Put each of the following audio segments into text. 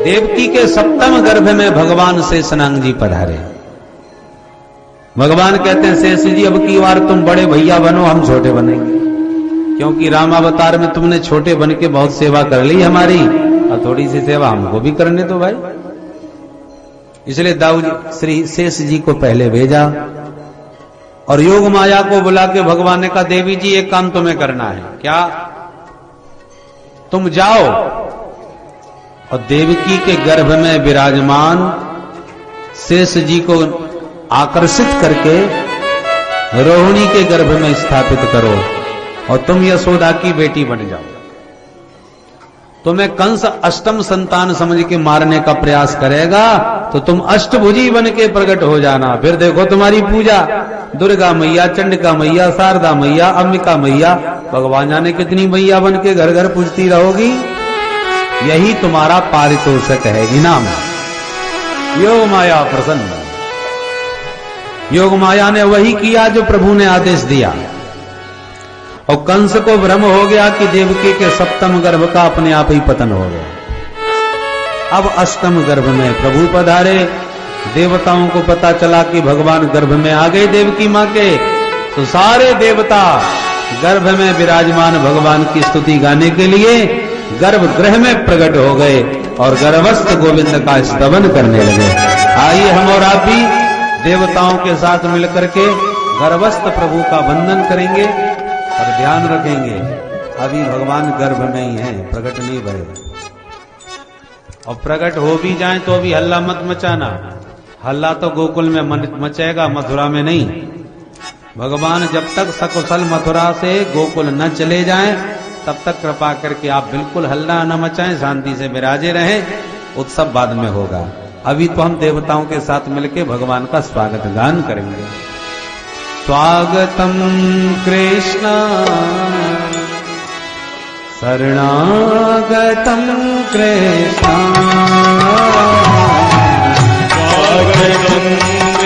देवकी के सप्तम गर्भ में भगवान शेषनाग जी पधारे। भगवान कहते हैं शेष जी अब की बार तुम बड़े भैया बनो, हम छोटे बनेंगे, क्योंकि रामावतार में तुमने छोटे बन के बहुत सेवा कर ली हमारी, और थोड़ी सी सेवा हमको भी करने दो भाई। इसलिए दाऊद श्री शेष जी को पहले भेजा और योग माया को बुला के भगवान ने कहा देवी जी एक काम तुम्हें करना है। क्या? तुम जाओ और देवकी के गर्भ में विराजमान शेष जी को आकर्षित करके रोहिणी के गर्भ में स्थापित करो और तुम यशोदा की बेटी बन जाओ। तुम्हें कंस अष्टम संतान समझ के मारने का प्रयास करेगा तो तुम अष्टभुजी बन के प्रकट हो जाना। फिर देखो तुम्हारी पूजा दुर्गा मैया, चंडिका मैया, शारदा मैया, अंबिका मैया, भगवान जाने कितनी मैया बन के घर घर पूजती रहोगी। यही तुम्हारा पारितोषिक है, इनाम। योग माया प्रसन्न। योग माया ने वही किया जो प्रभु ने आदेश दिया। और कंस को भ्रम हो गया कि देवकी के सप्तम गर्भ का अपने आप ही पतन हो गया। अब अष्टम गर्भ में प्रभु पधारे। देवताओं को पता चला कि भगवान गर्भ में आ गए देवकी मां के, तो सारे देवता गर्भ में विराजमान भगवान की स्तुति गाने के लिए गर्भगृह में प्रकट हो गए और गर्भस्थ गोविंद का स्तवन करने लगे। आइए हम और आप भी देवताओं के साथ मिलकर के गर्भस्थ प्रभु का वंदन करेंगे और ध्यान रखेंगे अभी भगवान गर्भ में ही हैं, प्रकट नहीं भरे। और प्रकट हो भी जाएं तो भी हल्ला मत मचाना। हल्ला तो गोकुल में मचेगा, मथुरा में नहीं। भगवान जब तक सकुशल मथुरा से गोकुल न चले जाएं तब तक कृपा करके आप बिल्कुल हल्ला न मचाएं, शांति से विराजे रहें। उत्सव बाद में होगा। अभी तो हम देवताओं के साथ मिलकर भगवान का स्वागत गान करेंगे। स्वागतम कृष्ण शरणागतम कृष्ण, स्वागतम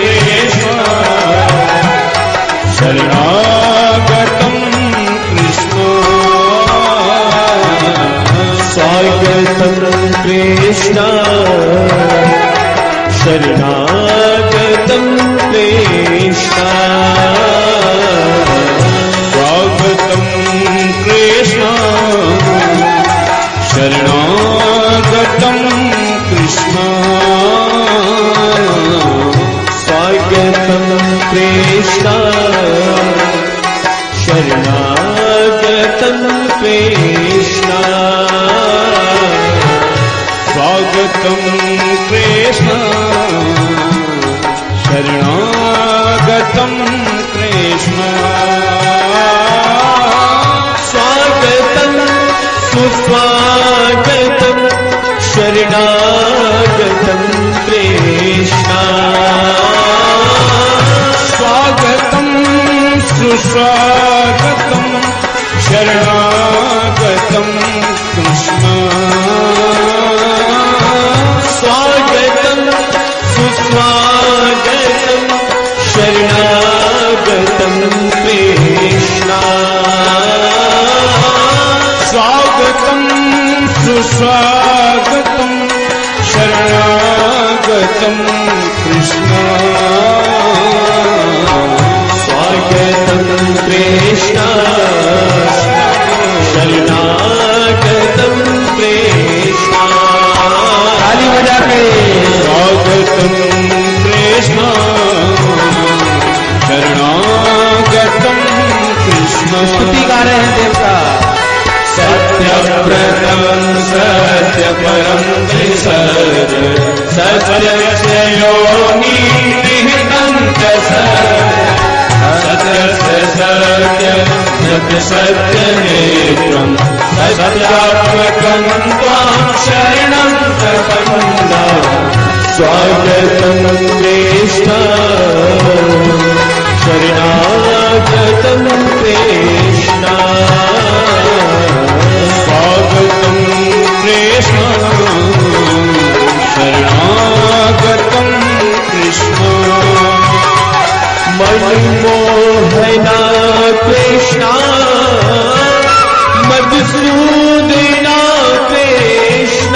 कृष्ण शरणागतम कृष्ण, स्वागतम कृष्ण शरणागतम कृष्ण, स्वागतम कृष्ण शरणागतम कृष्ण, स्वागतम कृष्ण शरणागतम कृष्ण, स्वागतम कृष्ण शरणागतम कृष्ण, स्वागतम सुस्वागतम शरणागतम कृष्ण, स्वागतम सुस्वागतम शरणागतम कृष्ण, स्वागतम सुस्वागतम शरणागतम कृष्ण, स्वागतम सुस्वागतम शरणागतम कृष्ण, स्वागतम कृष्ण शरणागतम कृष्ण, ताली बजा के स्वागतम कृष्ण शरणागतम कृष्ण। स्तुति गा रहे हैं देवता। सत्यव्रतम सत्यपरम त्रिसर्ग, सत्यस्य योनि निहितं च सत्यस्य सत्यं सत्य सत्यनेत्रं, सत्यात्मकं त्वां शरणं प्रपन्ना, स्वागतं कृष्ण शरणागतं कृष्ण, स्वागतं कृष्ण शरणागतं कृष्ण, मनमोहना कृष्ण मधुसूदना कृष्ण,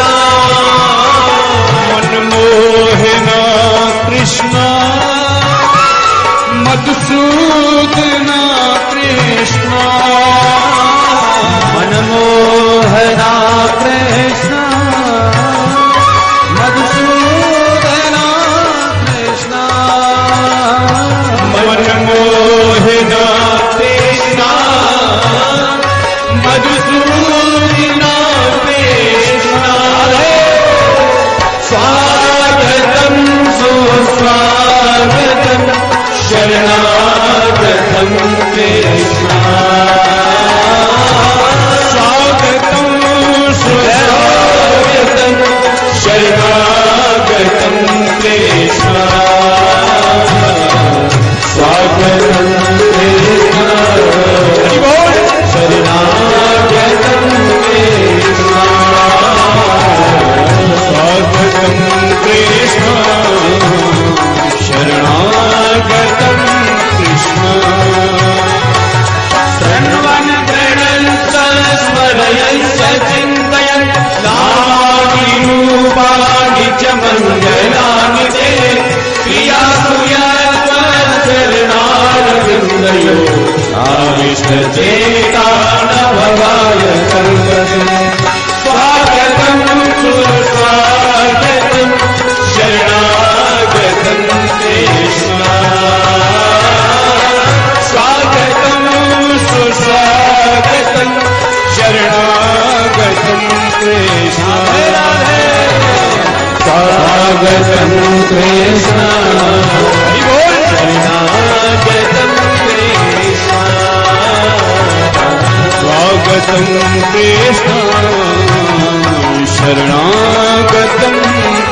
शरणागतं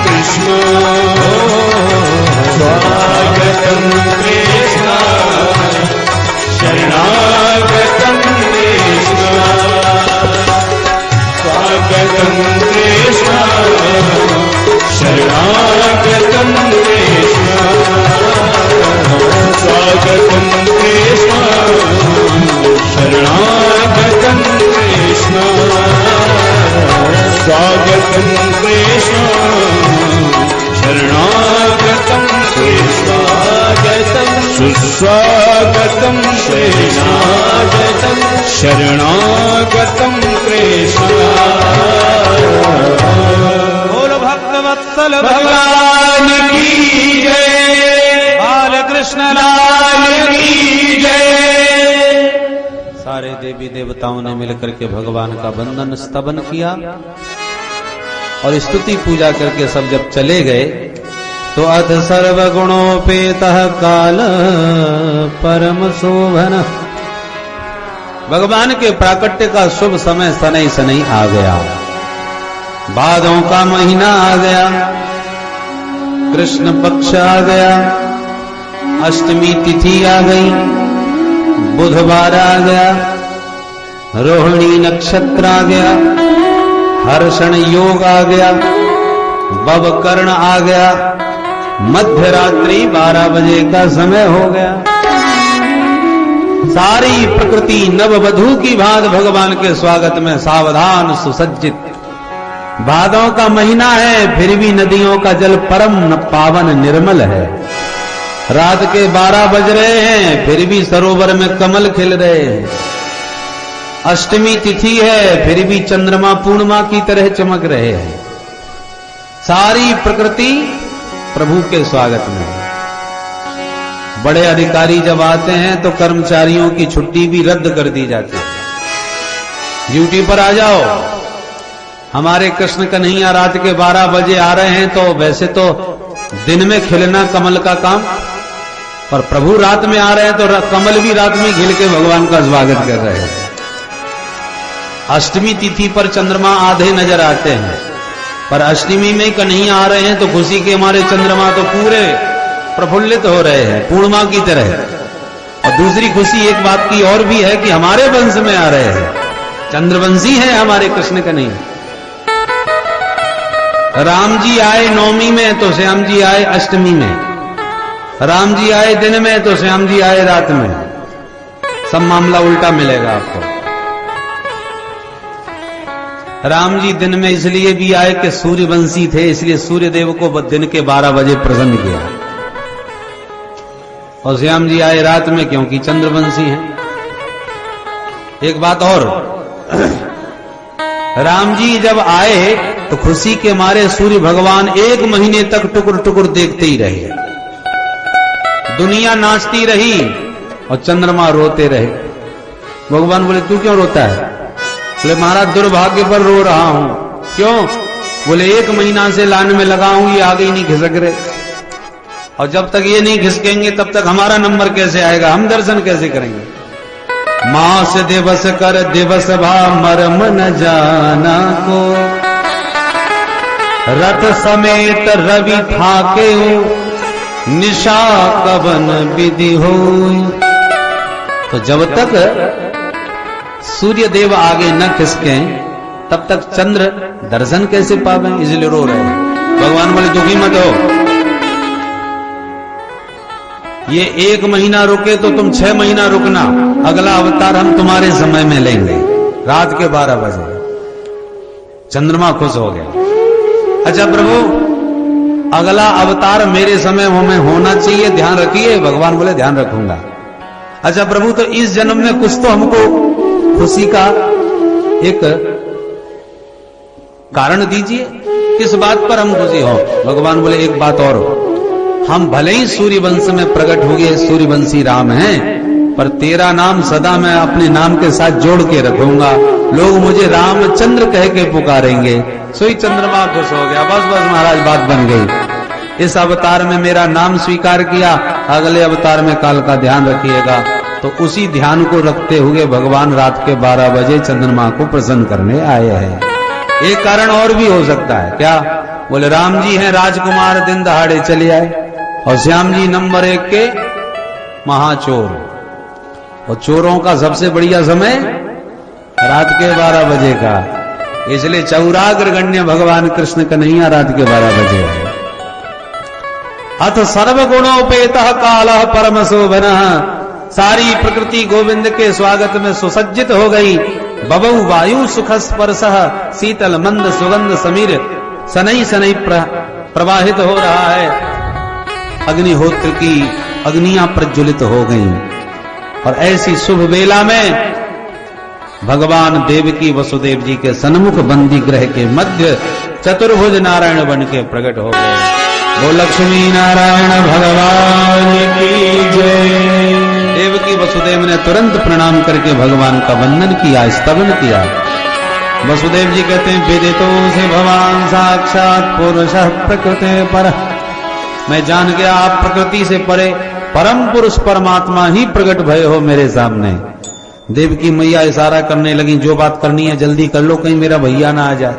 कृष्ण स्वागतं कृष्ण शरणागतं कृष्ण स्वागतं कृष्ण शरणागतं कृष्ण स्वागतं कृष्ण शरणागतं कृष्ण स्वागतं कृष्ण शरणागतं कृष्ण सुस्वागतं शरणागतं शरणागतं कृष्ण बोल भक्तवत्सल भगवान की जय बाल कृष्ण लाल की जय। सारे देवी देवताओं ने मिलकर के भगवान का वंदन स्तवन किया और स्तुति पूजा करके सब जब चले गए तो अथ सर्वगुणोपेतः काल परम शोभन। भगवान के प्राकट्य का शुभ समय सनई सनई आ गया। भादों का महीना आ गया, कृष्ण पक्ष आ गया, अष्टमी तिथि आ गई, बुधवार आ गया, रोहिणी नक्षत्र आ गया, हर्षण योग आ गया, बवकर्ण आ गया, मध्य रात्रि 12 बजे का समय हो गया। सारी प्रकृति नववधू की भांति भगवान के स्वागत में सावधान सुसज्जित। भादों का महीना है, फिर भी नदियों का जल परम पावन निर्मल है। रात के 12 बज रहे हैं, फिर भी सरोवर में कमल खिल रहे हैं। अष्टमी तिथि है, फिर भी चंद्रमा पूर्णिमा की तरह चमक रहे हैं। सारी प्रकृति प्रभु के स्वागत में। बड़े अधिकारी जब आते हैं तो कर्मचारियों की छुट्टी भी रद्द कर दी जाती है। ड्यूटी पर आ जाओ। हमारे कृष्ण कन्हैया रात के 12 बजे आ रहे हैं तो वैसे तो दिन में खिलना कमल का काम, पर प्रभु रात में आ रहे हैं तो कमल भी रात में खिल के भगवान का स्वागत कर रहे हैं। अष्टमी तिथि पर चंद्रमा आधे नजर आते हैं, पर अष्टमी में कन्हैया आ रहे हैं तो खुशी के हमारे चंद्रमा तो पूरे प्रफुल्लित हो रहे हैं पूर्णिमा की तरह। और दूसरी खुशी एक बात की और भी है कि हमारे वंश में आ रहे हैं, चंद्रवंशी है हमारे कृष्ण कन्हैया। राम जी आए नवमी में तो श्याम जी आए अष्टमी में, राम जी आए दिन में तो श्याम जी आए रात में। सब मामला उल्टा मिलेगा आपको। राम जी दिन में इसलिए भी आए कि सूर्यवंशी थे, इसलिए सूर्य देव को दिन के 12 बजे प्रसन्न किया। और श्याम जी आए रात में क्योंकि चंद्रवंशी हैं। एक बात और, राम जी जब आए तो खुशी के मारे सूर्य भगवान 1 महीने तक टुकुर टुकुर देखते ही रहे। दुनिया नाचती रही और चंद्रमा रोते रहे। भगवान बोले तू क्यों रोता है? बोले महाराज दुर्भाग्य पर रो रहा हूं। क्यों? बोले 1 महीना से लाइन में लगा हूं, ये आगे ही नहीं खिसक रहे। और जब तक ये नहीं खिसकेंगे तब तक हमारा नंबर कैसे आएगा, हम दर्शन कैसे करेंगे? मास दिवस कर दिवस भा मरम न जाना को, रथ समेत रवि ठाके हो, निशा कवन विधि हो। तो जब तक सूर्य देव आगे न खिसके तब तक चंद्र दर्शन कैसे पावे, इसलिए रो रहे हैं। भगवान बोले दुखी मत हो, ये 1 महीना रुके तो तुम 6 महीना रुकना, अगला अवतार हम तुम्हारे समय में लेंगे। रात के 12 बजे चंद्रमा खुश हो गया। अच्छा प्रभु अगला अवतार मेरे समय में होना चाहिए, ध्यान रखिए। भगवान बोले ध्यान रखूंगा। अच्छा प्रभु तो इस जन्म में कुछ तो हमको खुशी का एक कारण दीजिए, किस बात पर हम खुशी हो? भगवान बोले एक बात और, हम भले ही सूर्यवंश में प्रकट हो गए, सूर्यवंशी राम हैं, पर तेरा नाम सदा मैं अपने नाम के साथ जोड़ के रखूंगा। लोग मुझे रामचंद्र कह के पुकारेंगे। सोई चंद्रमा खुश हो गया। बस बस महाराज बात बन गई। इस अवतार में मेरा नाम स्वीकार किया, अगले अवतार में काल का ध्यान रखिएगा। तो उसी ध्यान को रखते हुए भगवान रात के 12 बजे चंद्रमा को प्रसन्न करने आए हैं। एक कारण और भी हो सकता है। क्या? बोले राम जी हैं राजकुमार, दिन दहाड़े चले आए, और श्याम जी नंबर 1 के महाचोर, और चोरों का सबसे बढ़िया समय रात के 12 बजे का, इसलिए चौराग्र गण्य भगवान कृष्ण कन्हैया रात के 12 बजे है। अथ सर्वगुणोपेतः कालः परम शोभनः, सारी प्रकृति गोविंद के स्वागत में सुसज्जित हो गई। बबौ वायु सुख स्पर्शः, शीतल मंद सुगंध समीर सनई सनई प्रवाहित हो रहा है। अग्निहोत्र की अग्नियां प्रज्वलित हो गईं, और ऐसी शुभ वेला में भगवान देवकी वसुदेव जी के सन्मुख बंदी गृह के मध्य चतुर्भुज नारायण बन के प्रकट हो गए। वो लक्ष्मी नारायण भगवान की जय। देवकी वसुदेव ने तुरंत प्रणाम करके भगवान का वंदन किया, स्तवन किया। वसुदेव जी कहते हैं विदितो से भगवान साक्षात पुरुषः प्रकृते पर, मैं जान गया आप प्रकृति से परे परम पुरुष परमात्मा ही प्रकट भय हो मेरे सामने। देवकी मैया इशारा करने लगी, जो बात करनी है जल्दी कर लो, कहीं मेरा भैया ना आ जाए।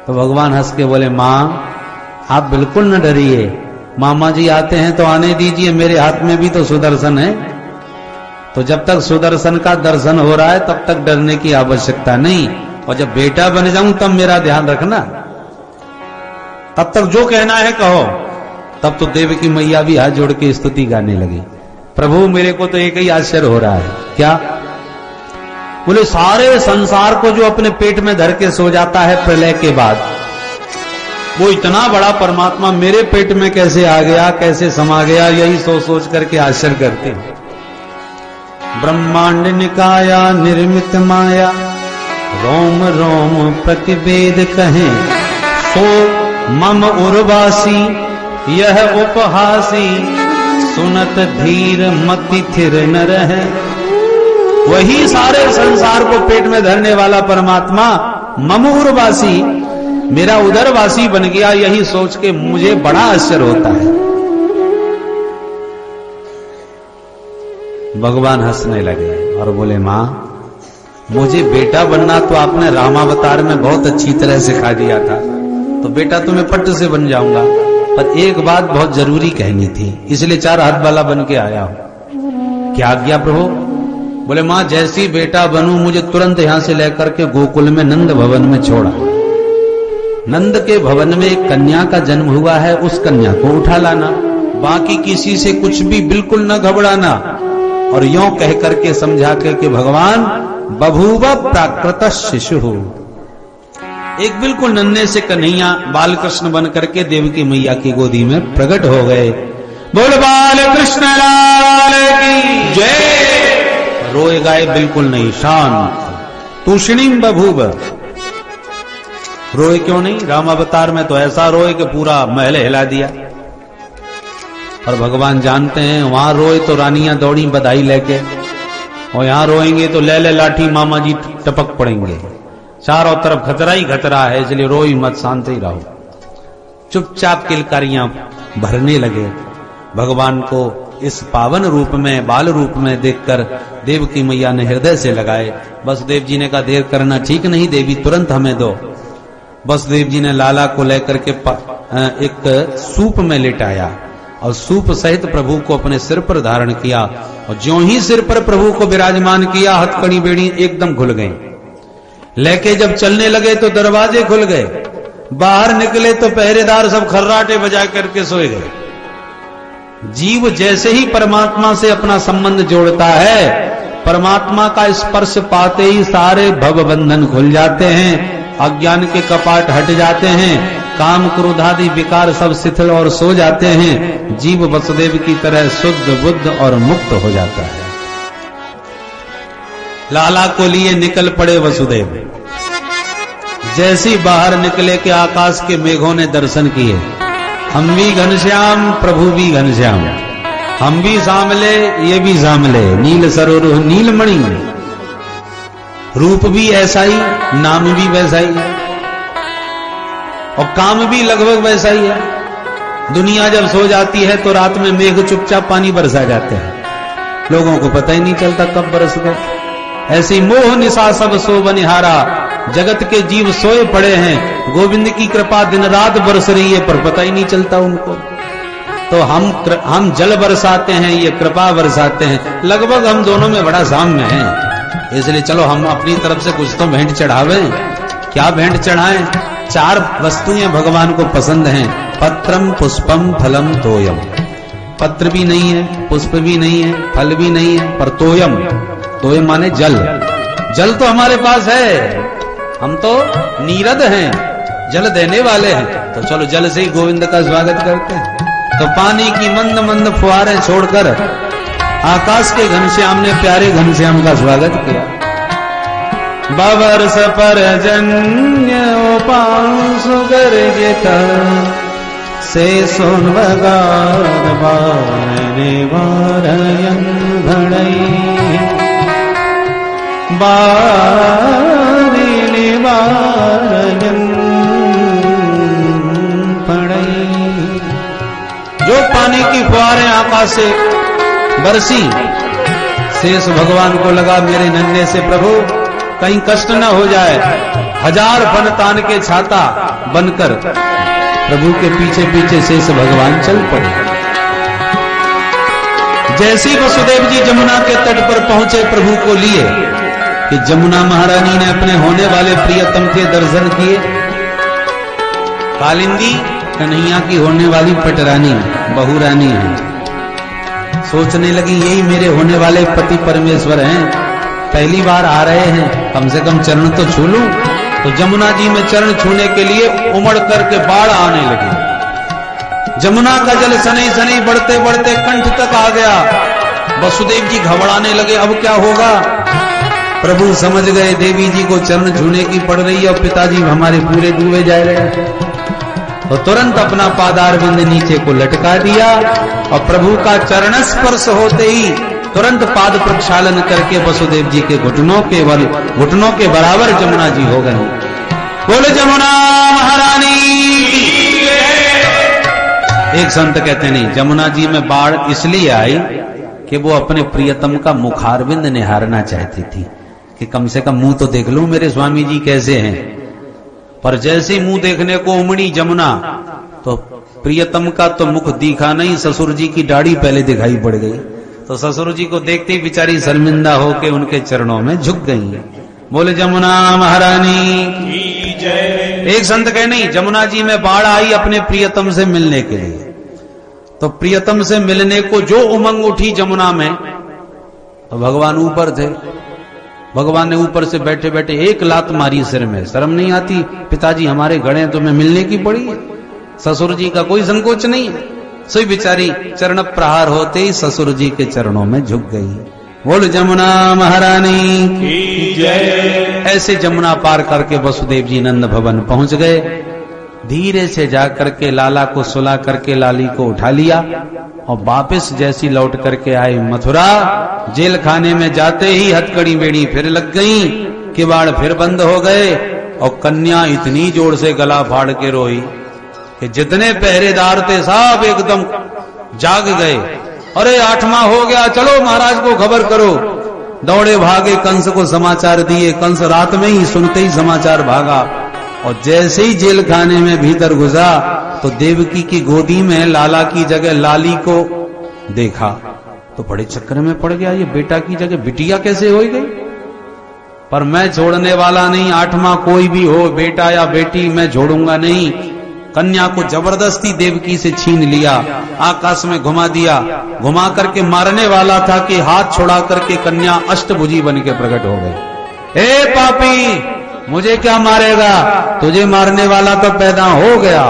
तो भगवान हंस के बोले, मां आप बिल्कुल न डरिए, मामा जी आते हैं तो आने दीजिए, मेरे हाथ में भी तो सुदर्शन है, तो जब तक सुदर्शन का दर्शन हो रहा है तब तक डरने की आवश्यकता नहीं, और जब बेटा बन जाऊं तब मेरा ध्यान रखना, तब तक जो कहना है कहो। तब तो देवकी मैया भी हाथ जोड़ के स्तुति गाने लगी। प्रभु मेरे को तो एक ही आश्चर्य हो रहा है। क्या? बोले सारे संसार को जो अपने पेट में धर के सो जाता है प्रलय के बाद, वो इतना बड़ा परमात्मा मेरे पेट में कैसे आ गया, कैसे समा गया, यही सोच सोच करके आश्चर्य करते हैं। ब्रह्मांड निकाया निर्मित माया, रोम रोम प्रतिवेद कहें, सो मम उर्वासी यह उपहासी, सुनत धीर मति थिर न रहे। वही सारे संसार को पेट में धरने वाला परमात्मा मम उर्वासी, मेरा उदरवासी बन गया, यही सोच के मुझे बड़ा आश्चर्य होता है। भगवान हंसने लगे और बोले, मां मुझे बेटा बनना तो आपने रामावतार में बहुत अच्छी तरह सिखा दिया था, तो बेटा तो मैं पट से बन जाऊंगा, पर एक बात बहुत जरूरी कहनी थी, इसलिए 4 हाथ वाला बन के आया हूं। क्या आज्ञा प्रभु? बोले, मां जैसी बेटा बनूं मुझे तुरंत यहां से लेकर के गोकुल में नंद भवन में छोड़ा। नंद के भवन में एक कन्या का जन्म हुआ है, उस कन्या को उठा लाना, बाकी किसी से कुछ भी बिल्कुल न घबराना। और यों कह करके समझा के कि भगवान बभूव प्राकृत शिशु, एक बिल्कुल नन्हे से कन्हैया बाल कृष्ण बन करके देवकी मैया की गोदी में प्रकट हो गए। बोल बाल कृष्ण लाल की जय। रोए गाए बिल्कुल नहीं, शांत। तूष्णीम बभूव, रोए क्यों नहीं? रामावतार में तो ऐसा रोए कि पूरा महल हिला दिया। और भगवान जानते हैं वहां रोए तो रानियां दौड़ी बधाई लेके, और यहां रोएंगे तो ले ले लाठी मामा जी टपक पड़ेंगे। चारों तरफ खतरा ही खतरा है, इसलिए रोई मत, शांत ही रहो। चुपचाप किलकारियां भरने लगे। भगवान को इस पावन रूप में, बाल रूप में देखकर देवकी मैया ने हृदय से लगाए। वसुदेव जी ने कहा देर करना ठीक नहीं देवी, तुरंत हमें दो। वसुदेव जी ने लाला को लेकर के एक सूप में लेटाया और सूप सहित प्रभु को अपने सिर पर धारण किया, और ज्यों ही सिर पर प्रभु को विराजमान किया, हथकड़ी बेड़ी एकदम खुल गई। लेके जब चलने लगे तो दरवाजे खुल गए, बाहर निकले तो पहरेदार सब खर्राटे बजा करके सोए गए। जीव जैसे ही परमात्मा से अपना संबंध जोड़ता है, परमात्मा का स्पर्श पाते ही सारे भव बंधन खुल जाते हैं, अज्ञान के कपाट हट जाते हैं, काम क्रोधादि विकार सब शिथिल और सो जाते हैं। जीव वसुदेव की तरह शुद्ध बुद्ध और मुक्त हो जाता है। लाला को लिए निकल पड़े वसुदेव। जैसी बाहर निकले के आकाश के मेघों ने दर्शन किए। हम भी घनश्याम, प्रभु भी घनश्याम, हम भी सामले, ये भी सामले, नील सरोवर नीलमणि, रूप भी ऐसा ही, नाम भी वैसा ही है, और काम भी लगभग वैसा ही है। दुनिया जब सो जाती है तो रात में मेघ चुपचाप पानी बरसा जाते हैं, लोगों को पता ही नहीं चलता कब बरस गए। ऐसी मोह निशा सब सो बनिहारा, जगत के जीव सोए पड़े हैं, गोविंद की कृपा दिन रात बरस रही है, पर पता ही नहीं चलता उनको। तो हम जल बरसाते हैं, ये कृपा बरसाते हैं। लगभग हम दोनों में बड़ा साम्य है, इसलिए चलो हम अपनी तरफ से कुछ तो भेंट चढ़ावे। क्या भेंट चढ़ाएं? 4 वस्तुएं भगवान को पसंद हैं। पत्रम पुष्पम फलम तोयम। पत्र भी नहीं है, पुष्प भी नहीं है, फल भी नहीं है, पर तोयम, तोयम माने जल। जल तो हमारे पास है, हम तो नीरद हैं, जल देने वाले हैं। तो चलो जल से ही गोविंद का स्वागत करते हैं। तो पानी की मंद मंद फुहारें छोड़कर आकाश के घनश्याम ने प्यारे घनश्याम का स्वागत किया। बवर्ष परजन्य उपांशु गर्जित से सोनवगार बारने वारयन भड़ई बारने वारयन भड़ई। जो पानी की फुहारें आकाश से बरसी, शेष भगवान को लगा मेरे नन्हे से प्रभु कहीं कष्ट न हो जाए। 1000 फन तान के छाता बनकर प्रभु के पीछे पीछे शेष भगवान चल पड़े। जैसे वसुदेव जी जमुना के तट पर पहुंचे प्रभु को लिए कि जमुना महारानी ने अपने होने वाले प्रियतम के दर्शन किए। कालिंदी कन्हैया की होने वाली पटरानी बहू रानी है। सोचने लगी यही मेरे होने वाले पति परमेश्वर हैं, पहली बार आ रहे हैं, कम से कम चरण तो छू लूं। तो जमुना जी में चरण छूने के लिए उमड़ करके बाढ़ आने लगी। जमुना का जल सनई सनई बढ़ते बढ़ते कंठ तक आ गया। वसुदेव जी घबराने लगे, अब क्या होगा। प्रभु समझ गए देवी जी को चरण छूने की पड़ रही है और पिताजी हमारे पूरे डूबे जा रहे हैं। तो तुरंत अपना पादारविंद नीचे को लटका दिया और प्रभु का चरण स्पर्श होते ही तुरंत पाद प्रक्षालन करके वसुदेव जी के घुटनों के बराबर जमुना जी हो गए। बोले जमुना महारानी। एक संत कहते नहीं, जमुना जी में बाढ़ इसलिए आई कि वो अपने प्रियतम का मुखारविंद निहारना चाहती थी कि कम से कम मुंह तो देख लूं मेरे स्वामी जी कैसे हैं। पर जैसे मुंह देखने को उमड़ी जमुना तो प्रियतम का तो मुख दिखा नहीं, ससुर जी की दाढ़ी पहले दिखाई पड़ गई। तो ससुर जी को देखते ही बेचारी शर्मिंदा होके उनके चरणों में झुक गई। बोले जमुना महारानी की जय। एक संत कहे नहीं, जमुना जी में बाढ़ आई अपने प्रियतम से मिलने के लिए। तो प्रियतम से मिलने को जो उमंग उठी जमुना में, तो भगवान ऊपर थे। भगवान ने ऊपर से बैठे बैठे एक लात मारी सिर में। शर्म नहीं आती, पिताजी हमारे गड़े तुम्हें मिलने की पड़ी है। ससुर जी का कोई संकोच नहीं है। सोई बेचारी चरण प्रहार होते ही ससुर जी के चरणों में झुक गई। बोल जमुना महारानी की जय। ऐसे जमुना पार करके वसुदेव जी नंद भवन पहुंच गए। धीरे से जाकर के लाला को सुला करके लाली को उठा लिया और वापस जैसी लौट करके आए मथुरा। जेल खाने में जाते ही हथकड़ी बेड़ी फिर लग गई, किवाड़ फिर बंद हो गए और कन्या इतनी जोर से गला फाड़ के रोई कि जितने पहरेदार थे सब एकदम जाग गए। अरे 8वां हो गया, चलो महाराज को खबर करो। दौड़े भागे, कंस को समाचार दिए। कंस रात में ही सुनते ही समाचार भागा और जैसे ही जेल खाने में भीतर घुसा तो देवकी की गोदी में लाला की जगह लाली को देखा तो बड़े चक्कर में पड़ गया। ये बेटा की जगह बिटिया कैसे हो गई। पर मैं छोड़ने वाला नहीं, 8वां कोई भी हो, बेटा या बेटी, मैं छोड़ूंगा नहीं। कन्या को जबरदस्ती देवकी से छीन लिया, आकाश में घुमा दिया। घुमा करके मारने वाला था कि हाथ छोड़ा करके कन्या अष्टभुजी बन के प्रकट हो गई। ए पापी, मुझे क्या मारेगा, तुझे मारने वाला तो पैदा हो गया,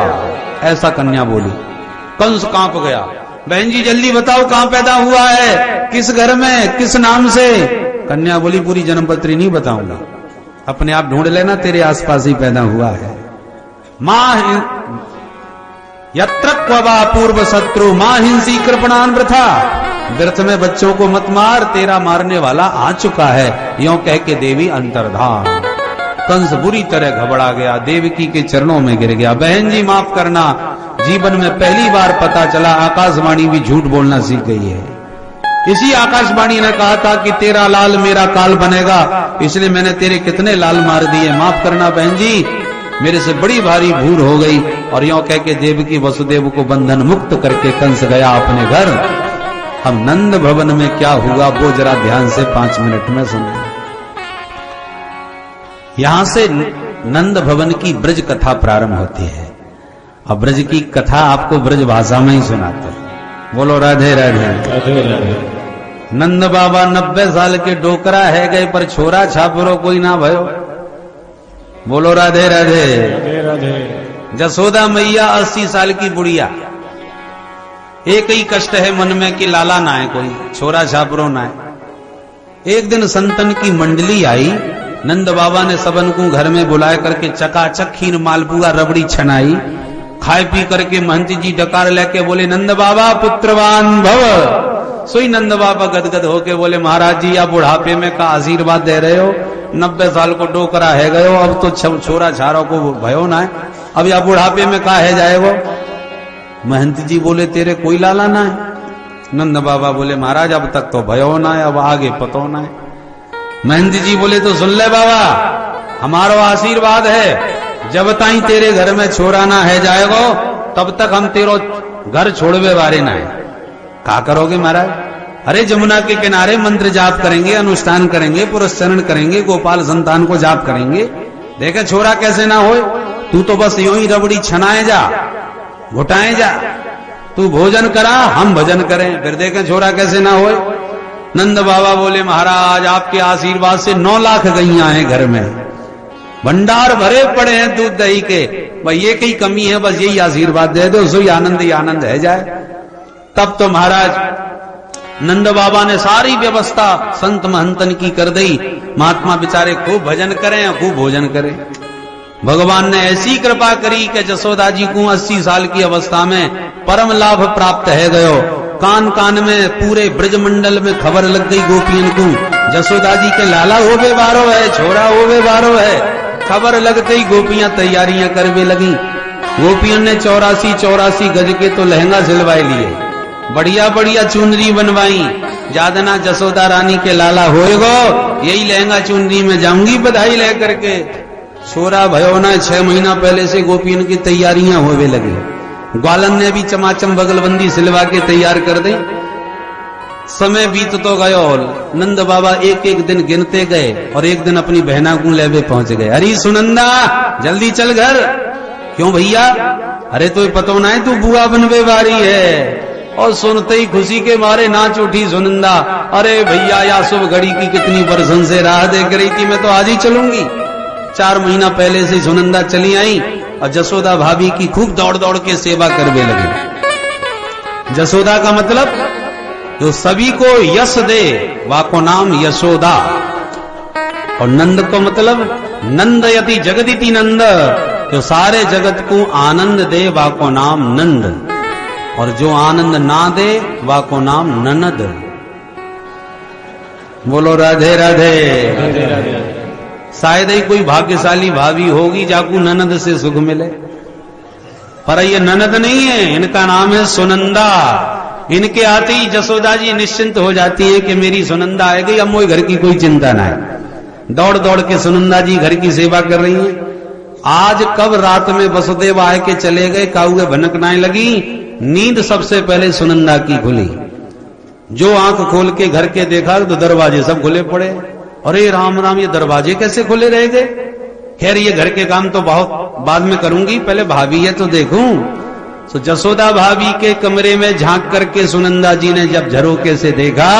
ऐसा कन्या बोली। कंस कांप गया। बहन जी जल्दी बताओ कहां पैदा हुआ है, किस घर में, किस नाम से। कन्या बोली पूरी जन्मपत्री नहीं बताऊंगा, अपने आप ढूंढ लेना, तेरे आसपास ही पैदा हुआ है। मां यत्र क्ववा पूर्व शत्रु मां हिंसी कृपणान वृथा। व्यर्थ में बच्चों को मत मार, तेरा मारने वाला आ चुका है। यों कह के देवी अंतर्धान। कंस बुरी तरह घबरा गया, देवकी के चरणों में गिर गया। बहन जी माफ करना, जीवन में पहली बार पता चला आकाशवाणी भी झूठ बोलना सीख गई है। इसी आकाशवाणी ने कहा था कि तेरा लाल मेरा काल बनेगा, इसलिए मैंने तेरे कितने लाल मार दिए, माफ करना बहन जी, मेरे से बड़ी भारी भूल हो गई। और यों कह के देवकी वसुदेव को बंधन मुक्त करके कंस गया अपने घर। अब नंद भवन में क्या हुआ वो जरा ध्यान से 5 मिनट में सुनिए। यहां से नंद भवन की ब्रज कथा प्रारंभ होती है। अब ब्रज की कथा आपको ब्रज भाषा में ही सुनाते हैं। बोलो राधे राधे। राधे राधे। नंद बाबा 90 साल के डोकरा है गए, पर छोरा छापरो कोई ना भयो। बोलो राधे राधे। राधे राधे। जसोदा मैया 80 साल की बुढ़िया, एक ही कष्ट है मन में कि लाला ना है, कोई छोरा छापरो ना है। एक दिन संतन की मंडली आई, नंद बाबा ने सबन को घर में बुलाए करके चकाचक खीर मालपुआ रबड़ी छनाई, खाए पी करके महंती जी डकार लेके बोले नंद बाबा पुत्रवान भव। सोई नंद बाबा गदगद होके बोले महाराज जी आप बुढ़ापे में का आशीर्वाद दे रहे हो, 90 साल को डोकरा है गयो, अब तो छोरा छारो को भयो ना है, अब या बुढ़ापे में का है जाए वो। महंत जी बोले तेरे कोई लाला ना है। नंद बाबा बोले महाराज अब तक तो भयो ना है, अब आगे पतो ना है। महंत जी बोले तो सुन ले बाबा, हमारो आशीर्वाद है, जब ताई तेरे घर में छोरा ना है जाएगो तब तक हम तेरो घर छोड़वे बारे ना है। क्या करोगे महाराज? अरे जमुना के किनारे मंत्र जाप करेंगे, अनुष्ठान करेंगे, पुरस्चरण करेंगे, गोपाल संतान को जाप करेंगे, देखे छोरा कैसे ना हो। तू तो बस यूं ही रबड़ी छनाए जा, घुटाए जा, तू भोजन करा हम भजन करें, फिर देखें छोरा कैसे ना हो। नंद बाबा बोले महाराज आपके आशीर्वाद से 9 लाख गैया हैं घर में, भंडार भरे पड़े हैं दूध दही के, भाई ये कई कमी है, बस यही आशीर्वाद दे दो, सो ही आनंद है जाए। तब तो महाराज नंद बाबा ने सारी व्यवस्था संत महंतन की कर दी, महात्मा बेचारे खूब भजन करें, खूब भोजन करें। भगवान ने ऐसी कृपा करी कि जसोदा जी को 80 साल की अवस्था में परम लाभ प्राप्त है गयो। कान कान में पूरे ब्रजमंडल में खबर लग गई गोपियन को, जसोदा जी के लाला होवे बारो है, छोरा होवे बारो है। खबर लगते ही गोपियां तैयारियां करवे लगी। गोपियन ने 84 गज के तो लहंगा सिलवाए लिए, बढ़िया बढ़िया चुनरी बनवाई। जादना जसोदा रानी के लाला होएगो, यही लहंगा चुनरी में जाऊंगी बधाई लेकर के। छोरा भयो ना, 6 महीना पहले से गोपियन की तैयारियां होवे लगी। ग्वालन ने भी चमाचम बगलबंदी सिलवा के तैयार कर दी। समय बीत तो गयो, नंद बाबा एक एक दिन गिनते गए और एक दिन अपनी बहना को लेवे पहुंच गए। अरे सुनंदा जल्दी चल घर। क्यों भैया? अरे तो पतो ना है तू बुआ बनवे वारी है। और सुनते ही खुशी के मारे नाच उठी सुनंदा, अरे भैया या शुभ घड़ी की कितनी बरसन से राह देख रही थी, मैं तो आज ही चलूंगी। 4 महीना पहले से सुनंदा चली आई और जसोदा भाभी की खूब दौड़ दौड़ के सेवा करने लगी। जसोदा का मतलब जो सभी को यश दे, वाको नाम यशोदा। और नंद को मतलब नंदयति जगदिति नंद, जो सारे जगत को आनंद दे, वाको नाम नंद। और जो आनंद ना दे, वाको नाम ननद। बोलो राधे राधे। राधे राधे। शायद ही कोई भाग्यशाली भाभी होगी जाकू ननद से सुख मिले, पर ये ननद नहीं है, इनका नाम है सुनंदा। इनके आते ही जसोदा जी निश्चिंत हो जाती है कि मेरी सुनंदा आ गई, अब मोई घर की कोई चिंता ना है। दौड़ दौड़ के सुनंदा जी घर की सेवा कर रही है। आज कब रात में वसुदेव आए के चले गए, काउए भनकनाए लगी, नींद सबसे पहले सुनंदा की खुली। जो आंख खोल के घर के देखा तो दरवाजे सब खुले पड़े। अरे राम राम, ये दरवाजे कैसे खुले रह गए? खैर ये घर के काम तो बहुत बाद में करूंगी, पहले भाभी है तो देखूं। तो जसोदा भाभी के कमरे में झांक करके सुनंदा जी ने जब झरोके से देखा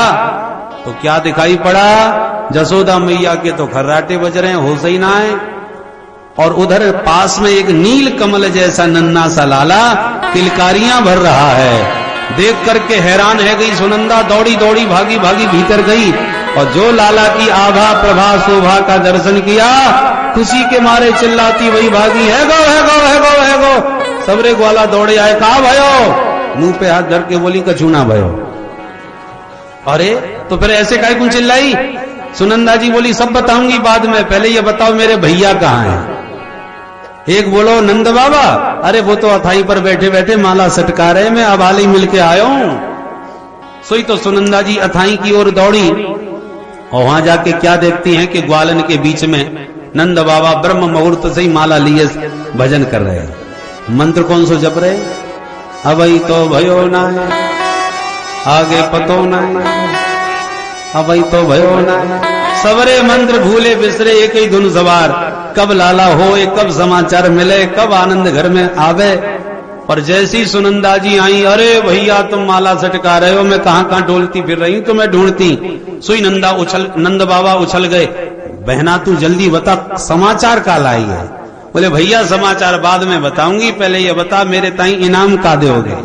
तो क्या दिखाई पड़ा? जसोदा मैया के तो खर्राटे बज रहे हैं, होश ही ना है। और उधर पास में एक नील कमल जैसा नन्ना सा लाला किलकारियां भर रहा है। देख करके हैरान है गई सुनंदा, दौड़ी दौड़ी भागी भागी भीतर गई और जो लाला की आभा प्रभा शोभा का दर्शन किया, खुशी के मारे चिल्लाती वही भागी, है गो है गो है गो है गो। सबरे ग्वाला दौड़े आए, कहा भयो? मुंह पे हाथ धर के बोली कछूना भयो। अरे तो फिर ऐसे काहे क्यों चिल्लाई? सुनंदा जी बोली सब बताऊंगी बाद में, पहले ये बताओ मेरे भैया कहाँ हैं? एक बोलो नंद बाबा, अरे वो तो अथाई पर बैठे बैठे माला सटका रहे, मैं अब हाल ही मिल के आया हूं। सोई तो सुनंदा जी अथाई की ओर दौड़ी और वहां जाके क्या देखती हैं कि ग्वालन के बीच में नंद बाबा ब्रह्म मुहूर्त से ही माला लिए भजन कर रहे हैं। मंत्र कौन सो जप रहे? अबई तो भयो ना आगे पतो ना, अबई तो भयो ना, सबरे मंत्र भूले बिसरे एक ही धुन सवार, कब लाला होए, कब समाचार मिले, कब आनंद घर में आवे। पर जैसी सुनंदा जी आई, अरे भैया तुम माला सटका रहे हो, मैं कहां कहां डोलती फिर रही हूं, तुम्हें ढूंढती। सुई नंद बाबा उछल गए, बहना तू जल्दी बता समाचार का लाई है। बोले भैया समाचार बाद में बताऊंगी, पहले ये बता मेरे ताई इनाम का दोगे।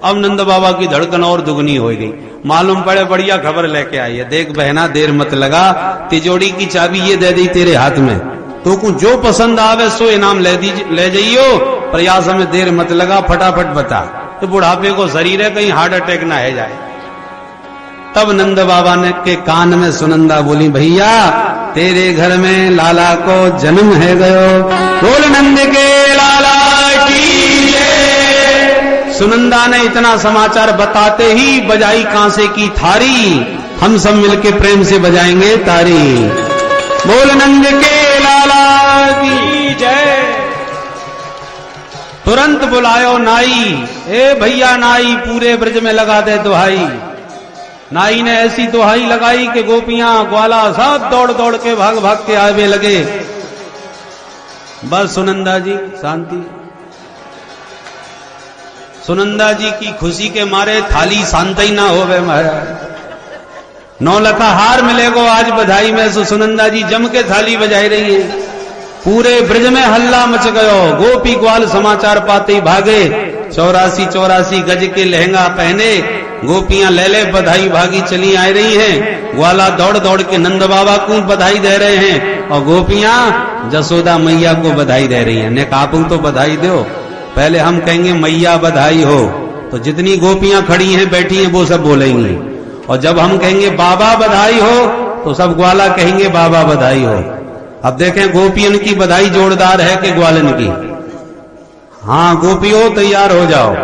अब नंद बाबा की धड़कन और दुगनी हो गई, मालूम पड़े बढ़िया खबर लेके आई है। देख बहना देर मत लगा, तिजोरी की चाबी ये दे दी तेरे हाथ में, तो को जो पसंद आवे सो इनाम ले जाइयो, प्रयास में देर मत लगा, फटाफट बता, तो बुढ़ापे को शरीर है कहीं हार्ट अटैक ना है जाए। तब नंद बाबा ने के कान में सुनंदा बोली, भैया तेरे घर में लाला को जन्म है गयो, बोल नंद के लाला की जय। सुनंदा ने इतना समाचार बताते ही बजाई कांसे की थारी, हम सब मिलके प्रेम से बजाएंगे तारी, बोल नंद के लाला की जय। तुरंत बुलायो नाई, ए भैया नाई पूरे ब्रज में लगा दे दुहाई। नाई ने ऐसी दुहाई लगाई कि गोपियां ग्वाला सब दौड़ दौड़ के भाग भाग के आवे लगे। बस सुनंदा जी शांति। सुनंदा जी की खुशी के मारे थाली शांत ही ना होवे महाराज। 9 लखा हार मिलेगो आज बधाई में, सो सुनंदा जी जम के थाली बजाई रही है। पूरे ब्रज में हल्ला मच गयो, गोपी ग्वाल समाचार पाते ही भागे। 84 गज के लहंगा पहने गोपियां ले ले बधाई भागी चली आ रही हैं। ग्वाला दौड़ दौड़ के नंद बाबा को बधाई दे रहे हैं और गोपियां जसोदा मैया को बधाई दे रही हैं। ने कापू तो बधाई दो, पहले हम कहेंगे मैया बधाई हो, तो जितनी गोपियां खड़ी हैं बैठी हैं वो सब बोलेंगी, और जब हम कहेंगे बाबा बधाई हो तो सब ग्वाला कहेंगे बाबा बधाई हो। अब देखें गोपियन की बधाई जोरदार है कि ग्वालन की? हाँ गोपियों तैयार हो जाओ,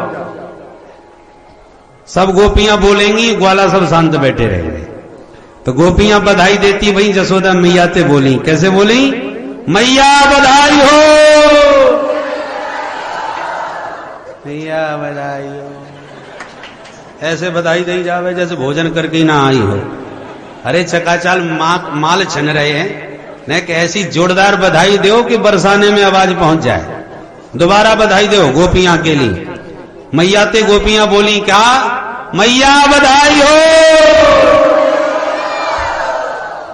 सब गोपियां बोलेंगी, ग्वाला सब शांत बैठे रहेंगे। तो गोपियां बधाई देती वही जसोदा मैया ते बोली, कैसे बोली? मैया बधाई हो, मैया बधाई हो। ऐसे बधाई दी जावे जैसे भोजन करके ही ना आई हो। अरे चकाचाल माल छन रहे हैं ने कि ऐसी जोरदार बधाई दो कि बरसाने में आवाज पहुंच जाए। दोबारा बधाई दो गोपियां के लिए। मैया ते गोपियां बोली, क्या मैया बधाई हो?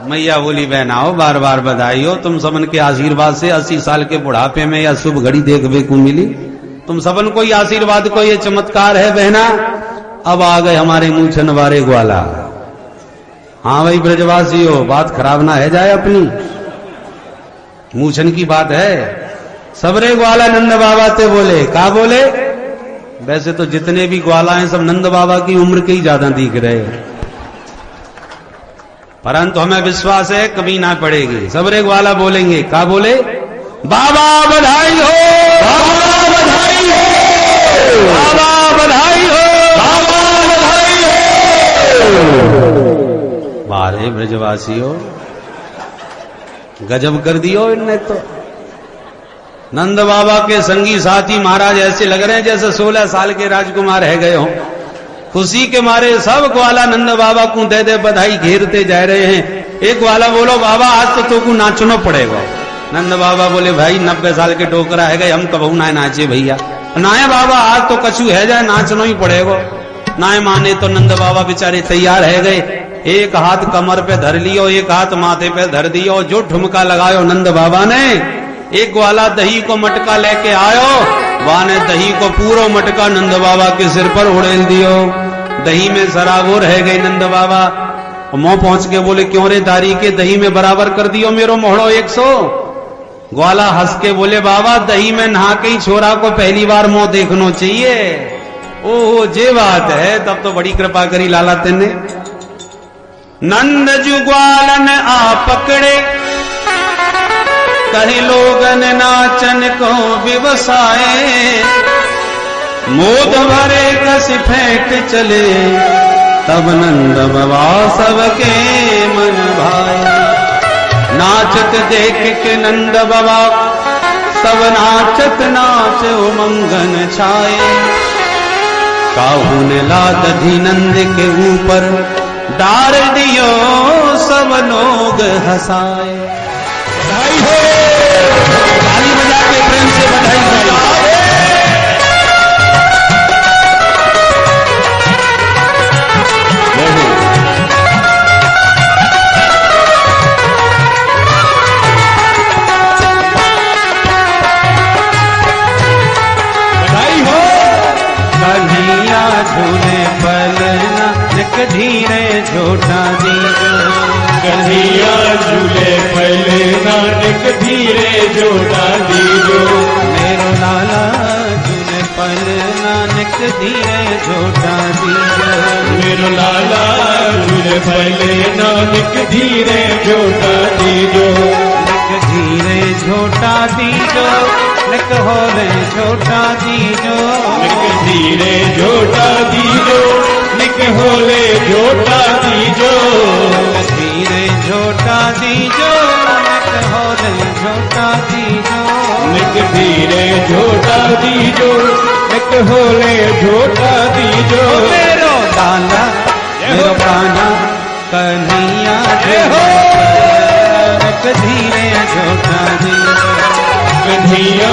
मैया बोली, बहनाओ बार बार बधाई हो, तुम सबन के आशीर्वाद से 80 साल के बुढ़ापे में यह शुभ घड़ी देखने को मिली। तुम सबन को आशीर्वाद को ये चमत्कार है बहना। अब आ गए हमारे मूछन वारे ग्वाला। हाँ भाई ब्रजवासी हो, बात खराब ना है जाए अपनी, मूछन की बात है। सबरे ग्वाला नंद बाबा ते बोले, का बोले? वैसे तो जितने भी ग्वाला हैं सब नंद बाबा की उम्र के ही ज्यादा दिख रहे हैं, परंतु हमें विश्वास है कभी ना पड़ेगी। सबरे ग्वाला बोलेंगे, का बोले? बाबा बधाई हो, बाबा बधाई हो, बाबा बधाई हो, बाबा बधाई हो। बारे ब्रजवासी हो, गजब कर दियो इनने तो। नंद बाबा के संगी साथी महाराज ऐसे लग रहे हैं जैसे 16 साल के राजकुमार रह गए हो। खुशी के मारे सब ग्वाला नंद बाबा को दे दे बधाई घेरते जा रहे हैं। एक ग्वाला बोलो, बाबा आज तो को नाचना पड़ेगा। नंद बाबा बोले, भाई 90 साल के टोकरा है गए, हम कबू ना नाचे भैया। नाए बाबा आज तो कछु है जाए, नाचना ही पड़ेगा। नाए माने तो नंद बाबा बेचारे तैयार है गए। एक हाथ कमर पे धर लियो, एक हाथ माथे पे धर दियो, जो ठुमका लगायो नंद बाबा ने। एक ग्वाला दही को मटका लेके आयो, वाने दही को पूरा मटका नंद बाबा के सिर पर उड़ेल दियो। दही में सराबो रह गई नंद बाबा। मोह पहुंच के बोले, क्यों रे दारी के दही में बराबर कर दियो मेरो मोहड़ो 100। ग्वाला हंस के बोले, बाबा दही में नहा के ही छोरा को पहली बार मुंह देखना चाहिए। ओहो जे बात है, तब तो बड़ी कृपा करी लाला तेने। नंद जु ग्वालन आ पकड़े, कहे लोगन नाचन को व्यवसाय। मोद भरे कस फेंट चले, तब नंद बाबा सबके मन भाए। नाचत देख के नंद बाबा सब नाचत नाच उमंगन छाए। काहू ने लाद धी नंद के ऊपर डार दियो सब लोग हंसाए। बधाई हो, ताली बजा के प्रेम से बधाई हो। झूले पलना निक धीरे झोटा दीजो। कन्हैया झूले पलना निक धीरे झोटा दीजो। मेरो लाला झूले पलना निक धीरे झोटा दीजो। मेरो लाला झूले पलना निक धीरे झोटा दीजो। निक धीरे झोटा दीजो, निक होले झोटा दीजो। निक धीरे झोटा दीजो, निक होले झोटा दीजो। धीरे झोटा दीजो, निक होले झोटा दीजो। निक धीरे झोटा दीजो, निक होले झोटा दीजो। मेरो लाला मेरो कान्हा कन्हैया निक धीरे झोटा दीजो। कन्हैया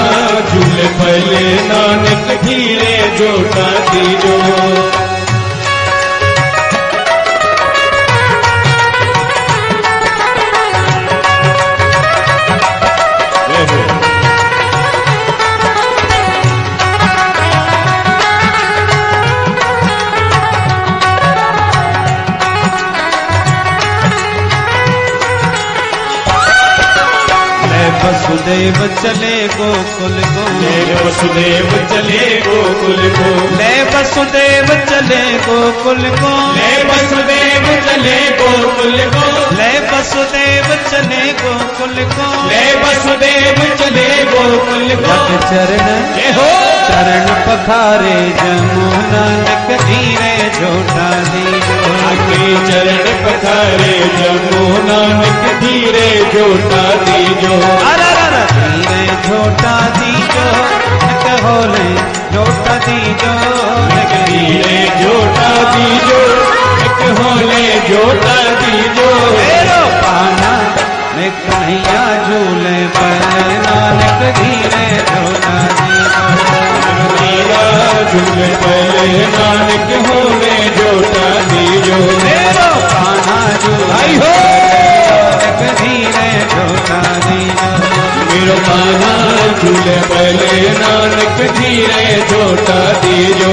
झूले पले नानक धीरे झोटा दीजो। वसुदेव चले गोकुल को। ले वसुदेव चले गोकुल को। ले वसुदेव चले गोकुल को। ले वसुदेव चले गोकुल को। ले वसुदेव चले गोकुल को। ले वसुदेव चले गोकुल को। चरण हो चरण पखारे जमुना निक धीरे झोटा दीजो। आके चरण पखारे जमुना निक धीरे झोटा दीजो। धीरे झोटा दीजो, निक होले झोटा दीजो। निक धीरे झोटा दीजो, निक होले झोटा दीजो। मेरो कान्हा निक कन्हैया झूले पलना निक धीरे झोटा दीजो। कन्हैया झूले पले नानक होले झोटा दीजो। मेरो कान्हा झूले निक धीरे झोटा दीजो। मेरो कान्हा झूले पले नानक धीरे झोटा दीजो।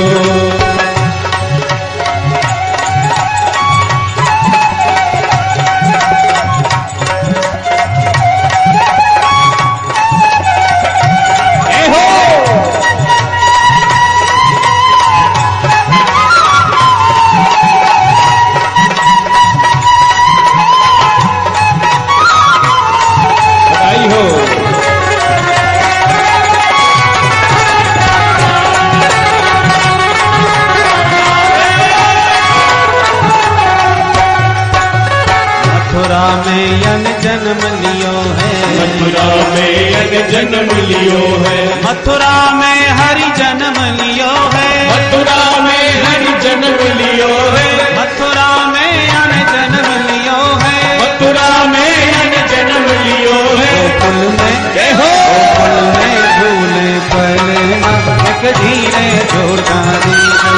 मथुरा में यन जन्म लियो है। मथुरा में यन जन्म लियो है। मथुरा में हरि जन्म लियो है। मथुरा में हरि जन्म लियो है। मथुरा में यन जन्म लियो है। मथुरा में यन जन्म लियो है। गोकुल में गोकुल में झूले पलना निक धीरे झोटा दीजो।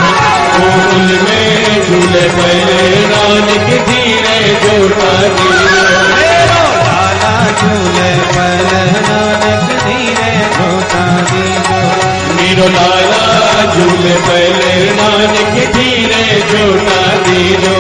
गोकुल में झूले पले नानक धीरे झोटा दीजो। मेरो लाला झूले पलना निक धीरे झोटा दीजो। मेरो लाला झूले पले नानक धीरे झोटा दीजो।